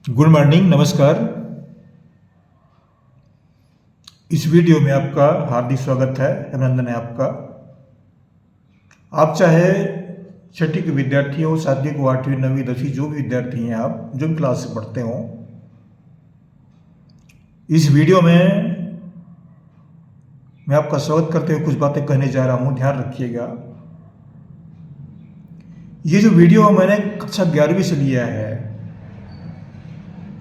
Good morning, नमस्कार। इस video में आपका हार्दिक स्वागत है, अभिनंदन है आपका। आप चाहे छठी के विद्यार्थी हो, सातवीं को, आठवीं, नवीं, 10वीं, जो भी विद्यार्थी हैं, आप जो भी क्लास से पढ़ते हो, इस वीडियो में मैं आपका स्वागत करते हुए कुछ बातें कहने जा रहा हूं, ध्यान रखिएगा। ये जो वीडियो मैंने कक्षा 11वीं से लिया है,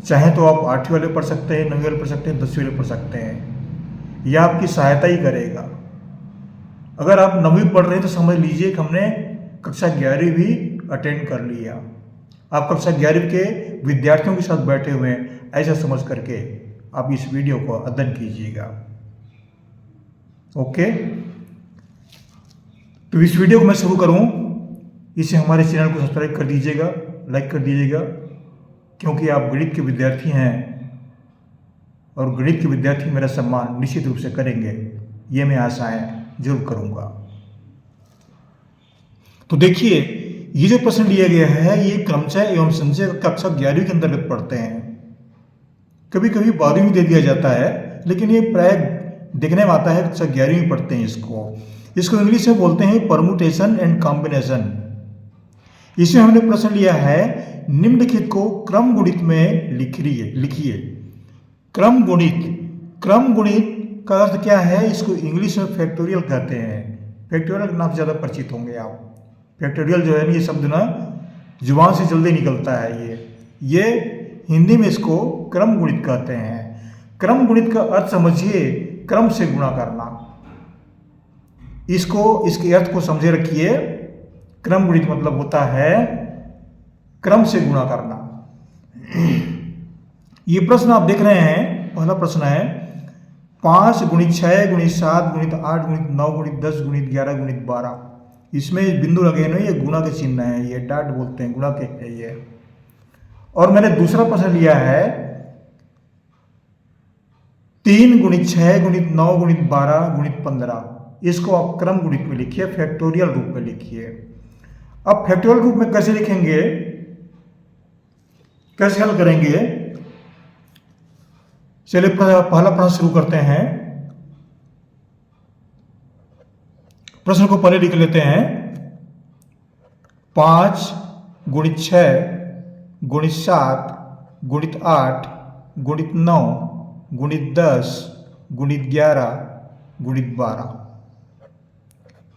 चाहे तो आप 8वीं वाले पढ़ सकते हैं, 9वीं वाले पढ़ सकते हैं, 10वीं वाले पढ़ सकते हैं। यह आपकी सहायता ही करेगा। अगर आप 9वीं पढ़ रहे हैं तो समझ लीजिए कि हमने कक्षा 11वीं भी अटेंड कर लिया। आप कक्षा 11वीं के विद्यार्थियों के साथ बैठे हुए हैं, ऐसा समझ करके आप इस वीडियो को अध्ययन कीजिएगा। ओके, तो इस वीडियो को मैं शुरू करूं, इसे हमारे चैनल को सब्सक्राइब कर दीजिएगा, लाइक कर दीजिएगा, क्योंकि आप गणित के विद्यार्थी हैं और गणित के विद्यार्थी मेरा सम्मान निश्चित रूप से करेंगे, ये मैं आशाएं जरूर करूंगा। तो देखिए, ये जो प्रश्न लिया गया है, ये क्रमशः एवं संचय कक्षा 11वीं के अंतर्गत पढ़ते हैं। कभी कभी 12वीं में दे दिया जाता है, लेकिन ये प्राय देखने में आता है कक्षा 11वीं में पढ़ते हैं। इसको इंग्लिश में बोलते हैं परमुटेशन एंड कॉम्बिनेशन। इसमें हमने प्रश्न लिया है, निम्नलिखित को क्रम गुणित में लिखिए। क्रम गुणित का अर्थ क्या है? इसको इंग्लिश में फैक्टोरियल कहते हैं। फैक्टोरियल के नाम से ज़्यादा परिचित होंगे आप। फैक्टोरियल जो है ना, ये शब्द ना जुबान से जल्दी निकलता है। ये हिंदी में इसको क्रम गुणित कहते हैं। क्रम गुणित का अर्थ समझिए, क्रम से गुणा करना। इसके अर्थ को समझे रखिए। क्रम गुणित मतलब होता है क्रम से गुणा करना। ये प्रश्न आप देख रहे हैं, पहला प्रश्न है 5 गुणित 6 गुणित 7 गुणित 8 गुणित 9 गुणित 10 गुणित 11 गुणित 12। इसमें बिंदु लगे ना, ये गुणा के चिन्ह है, ये डाट बोलते हैं, गुणा के है ये। और मैंने दूसरा प्रश्न लिया है 3 गुणित 6 गुणित 9 गुणित 12 गुणित 15। इसको आप क्रम गुणित में लिखिए, फैक्टोरियल रूप में लिखिए। अब फैक्टोरियल रूप में कैसे लिखेंगे, कैसे हल करेंगे? चलिए पहला प्रश्न शुरू करते हैं। प्रश्न को पहले लिख लेते हैं। 5 गुणित 6 गुणित 7 गुणित 8 गुणित 9 गुणित 10 गुणित 11 गुणित 12।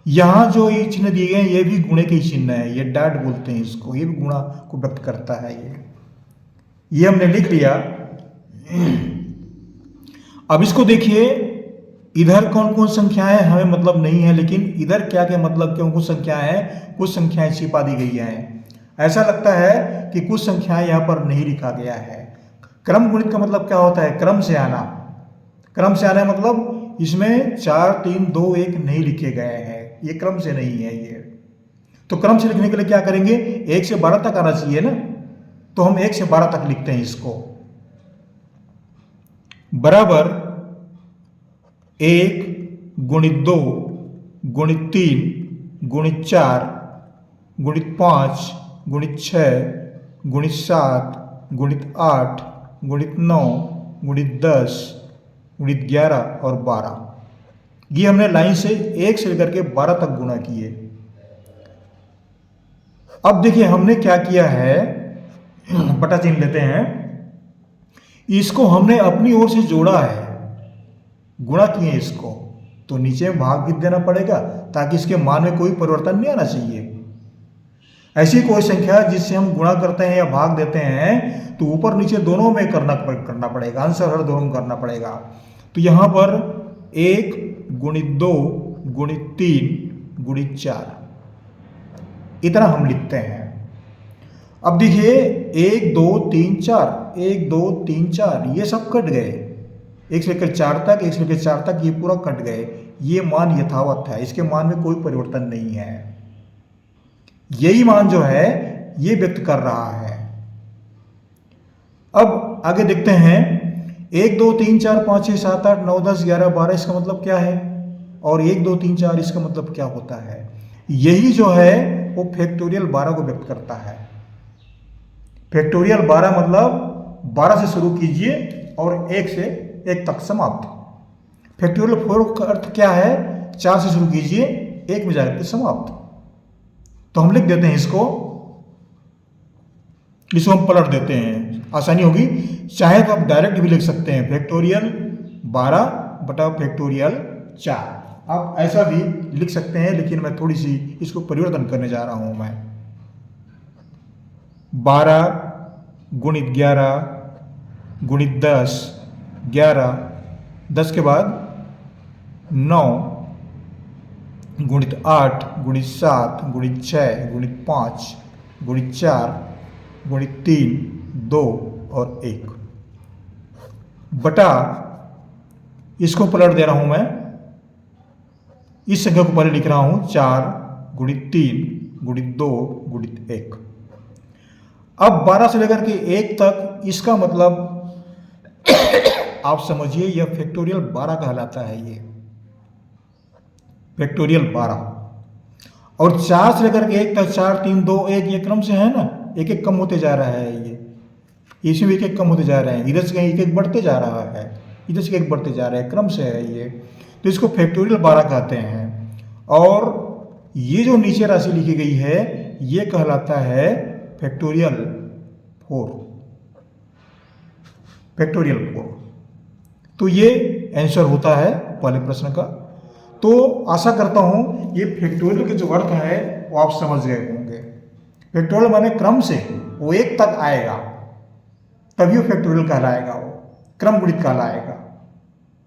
यहां जो ये चिन्ह दिए गए हैं, ये भी गुणे के चिन्ह है, ये डाट बोलते हैं इसको। ये भी गुणा को व्यक्त करता है। ये हमने लिख लिया। अब इसको देखिए, इधर कौन कौन संख्याएं हमें मतलब नहीं है, लेकिन इधर क्या क्या मतलब, क्यों कुछ संख्याएं छिपा दी गई हैं। ऐसा लगता है कि कुछ संख्याएं यहां पर नहीं लिखा गया है। क्रम गुणित का मतलब क्या होता है? क्रम से आना। क्रम से आना मतलब इसमें 4 3 2 1 नहीं लिखे गए हैं, ये क्रम से नहीं है। ये तो क्रम से लिखने के लिए क्या करेंगे? 1 से 12 तक आना चाहिए ना, तो हम 1 से 12 तक लिखते हैं। इसको बराबर 1 गुणित 2 गुणित 3 गुणित 4 गुणित 5 गुणित 6 गुणित 7 गुणित 8 गुणित 9 गुणित 10 गुणित 11 और 12। ये हमने लाइन से 1 से लेकर के 12 तक गुणा किए। अब देखिए हमने क्या किया है, बटा चिन्ह लेते हैं। इसको हमने अपनी ओर से जोड़ा है, गुणा किए इसको, तो नीचे में भाग भी देना पड़ेगा ताकि इसके मान में कोई परिवर्तन नहीं आना चाहिए। ऐसी कोई संख्या जिससे हम गुणा करते हैं या भाग देते हैं, तो ऊपर नीचे दोनों में करना पड़ेगा, आंसर हर दोनों में करना पड़ेगा। तो यहां पर 1 गुणित 2 गुणित 3 गुणित 4, इतना हम लिखते हैं। अब देखिए 1 2 3 4, 1 2 3 4, ये सब कट गए। 1 से लेकर 4 तक, 1 से लेकर 4 तक ये पूरा कट गए। ये मान यथावत है, इसके मान में कोई परिवर्तन नहीं है। यही मान जो है ये व्यक्त कर रहा है। अब आगे देखते हैं, 1 2 3 4 5 6 7 8 9 10 11 12, इसका मतलब क्या है? और 1 2 3 4 इसका मतलब क्या होता है? यही जो है वो फैक्टोरियल 12 को व्यक्त करता है। फैक्टोरियल 12 मतलब 12 से शुरू कीजिए और 1 से 1 तक समाप्त। फैक्टोरियल 4 का अर्थ क्या है? 4 से शुरू कीजिए 1 में जाकर के समाप्त। तो हम लिख देते हैं इसको हम पलट देते हैं, आसानी होगी। चाहे तो आप डायरेक्ट भी लिख सकते हैं, फैक्टोरियल 12 बटा फैक्टोरियल 4, आप ऐसा भी लिख सकते हैं, लेकिन मैं थोड़ी सी इसको परिवर्तन करने जा रहा हूं। मैं 12 गुणित 11 गुणित 10, 11 10 के बाद 9 गुणित 8 गुणित 7 गुणित 6 गुणित 5 गुणित 4 गुणित 3 2 और 1 बटा, इसको पलट दे रहा हूं मैं, इस संख्या को पहले लिख रहा हूं 4 गुणित 3 गुणित 2 गुणित 1। अब 12 से लेकर के 1 तक, इसका मतलब आप समझिए यह फैक्टोरियल 12 कहलाता है। ये फैक्टोरियल 12 और 4 से लेकर के 1 तक 4 3 2 1 ये क्रम से है ना, एक एक कम होते जा रहा है। ये इसमें एक एक कम होते जा रहे हैं, इधर से एक एक बढ़ते जा रहा है, इधर से एक बढ़ते जा रहे हैं, क्रम से है ये। तो इसको फैक्टोरियल 12 कहते हैं। और ये जो नीचे राशि लिखी गई है ये कहलाता है फैक्टोरियल 4, फैक्टोरियल 4। तो ये आंसर होता है पहले प्रश्न का। तो आशा करता हूं ये फैक्टोरियल के जो अर्थ है वो आप समझ गए होंगे। फैक्टोरियल माने क्रम से वो 1 तक आएगा तभी वो फैक्टोरियल कहलाएगा, वो क्रम गुणित कहलाएगा।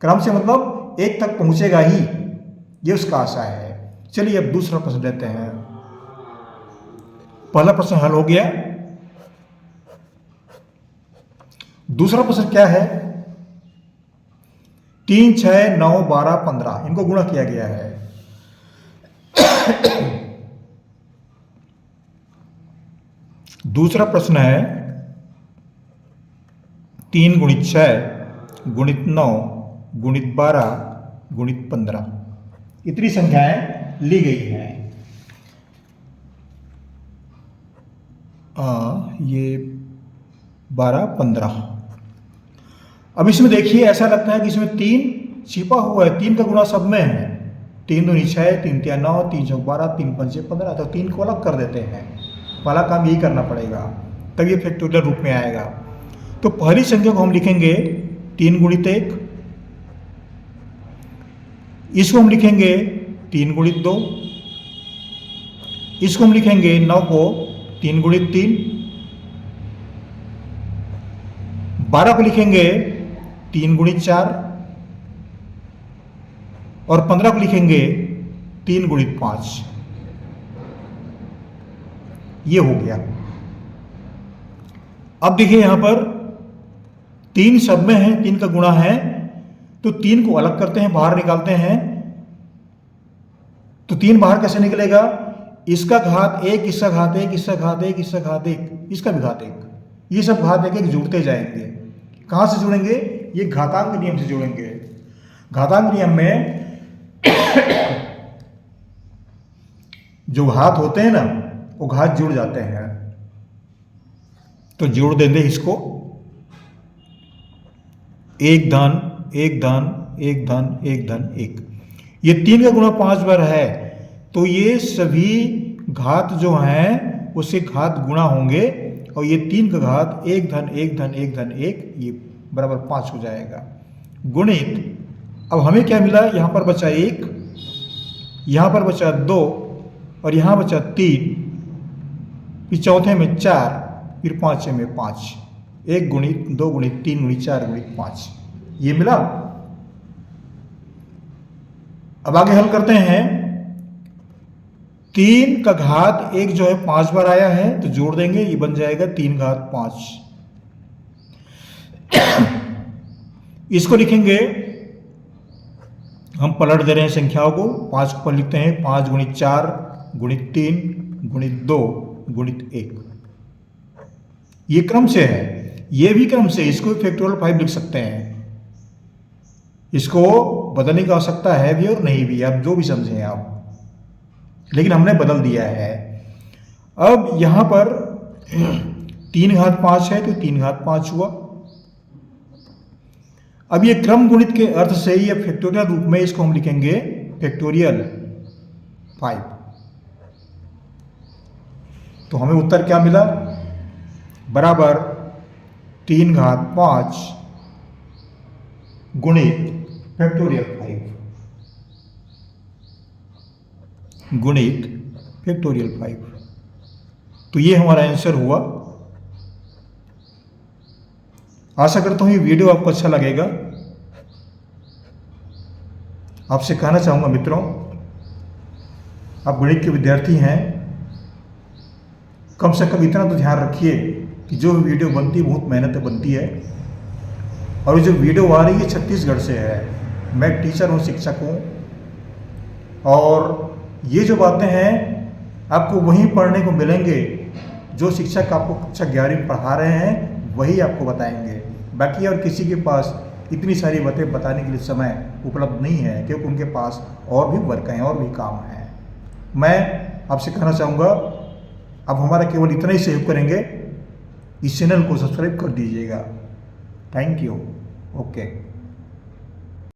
क्रम से मतलब 1 तक पहुंचेगा ही, ये उसका आशा है। चलिए अब दूसरा प्रश्न लेते हैं। पहला प्रश्न हल हो गया, दूसरा प्रश्न क्या है? 3 6 9 12 15 इनको गुणा किया गया है। दूसरा प्रश्न है 3 गुणित 6 गुणित 9 गुणित 12 गुणित 15, इतनी संख्याएं ली गई हैं। ये 12 15। अब इसमें देखिए ऐसा लगता है कि इसमें 3 छिपा हुआ है, 3 का गुणा सब में है। 3 दूनी 6 3 3 9 3 चौक 12 3 5 15, तो 3 को अलग कर देते हैं। पहला काम यही करना पड़ेगा, तब ये फैक्टोरियल रूप में आएगा। तो पहली संख्या को हम लिखेंगे 3 गुणित 1, इसको हम लिखेंगे 3 गुणित 2, इसको हम लिखेंगे 9 को 3 गुणित 3, 12 को लिखेंगे 3 गुणित 4 और 15 को लिखेंगे 3 गुणित 5। ये हो गया। अब देखिए यहां पर 3 सब में है, 3 का गुणा है, तो 3 को अलग करते हैं, बाहर निकालते हैं। तो 3 बाहर कैसे निकलेगा? इसका घात 1, इसका घात 1, इसका घात 1, इसका घात 1, इसका भी घात 1, ये सब घात 1 1 जुड़ते जाएंगे। कहां से जुड़ेंगे? ये घातांक नियम से जुड़ेंगे। घातांक नियम में जो घात होते हैं ना वो घात जुड़ जाते हैं। तो जोड़ देंगे इसको, 1 धन 1 धन 1 धन 1 धन 1। ये 3 का गुणा 5 बार है, तो ये सभी घात जो हैं उससे घात गुणा होंगे और ये 3 का घात 1 धन 1 धन 1 धन 1 ये बराबर 5 हो जाएगा। गुणित, अब हमें क्या मिला? यहाँ पर बचा 1, यहाँ पर बचा 2 और यहाँ बचा 3, फिर चौथे में 4, फिर पांचवें में 5। 1 गुणित 2 गुणित 3 गुणित 4 गुणित 5 ये मिला। अब आगे हल करते हैं। 3 का घात 1 जो है 5 बार आया है, तो जोड़ देंगे, ये बन जाएगा 3 घात 5। इसको लिखेंगे, हम पलट दे रहे हैं संख्याओं को, 5 को लिखते हैं 5 गुणित 4 गुणित 3 गुणित 2 गुणित 1। ये क्रम से है, ये भी क्रम से, इसको फैक्टोरियल 5 लिख सकते हैं। इसको बदलने की आवश्यकता है भी और नहीं भी, आप जो भी समझें आप, लेकिन हमने बदल दिया है। अब यहां पर 3 घात 5 है तो 3 घात 5 हुआ, अब ये क्रम गुणित के अर्थ से ही फैक्टोरियल रूप में इसको हम लिखेंगे फैक्टोरियल 5। तो हमें उत्तर क्या मिला? बराबर 3 घात 5 गुणित फैक्टोरियल 5 गुणित फैक्टोरियल 5। तो ये हमारा आंसर हुआ। आशा करता हूं ये वीडियो आपको अच्छा लगेगा। आपसे कहना चाहूंगा मित्रों, आप गणित के विद्यार्थी हैं, कम से कम इतना तो ध्यान रखिए कि जो वीडियो बनती है बहुत मेहनत से बनती है, और जो वीडियो आ रही है छत्तीसगढ़ से है। मैं टीचर हूँ, शिक्षक हूँ, और ये जो बातें हैं आपको वहीं पढ़ने को मिलेंगे जो शिक्षक आपको कक्षा 11वीं पढ़ा रहे हैं, वही आपको बताएंगे। बाकी और किसी के पास इतनी सारी बातें बताने के लिए समय उपलब्ध नहीं है, क्योंकि उनके पास और भी वर्क हैं और भी काम हैं। मैं आपसे कहना चाहूँगा, अब हमारा केवल इतना ही सहयोग करेंगे, इस चैनल को सब्सक्राइब कर दीजिएगा। Thank you. ओके।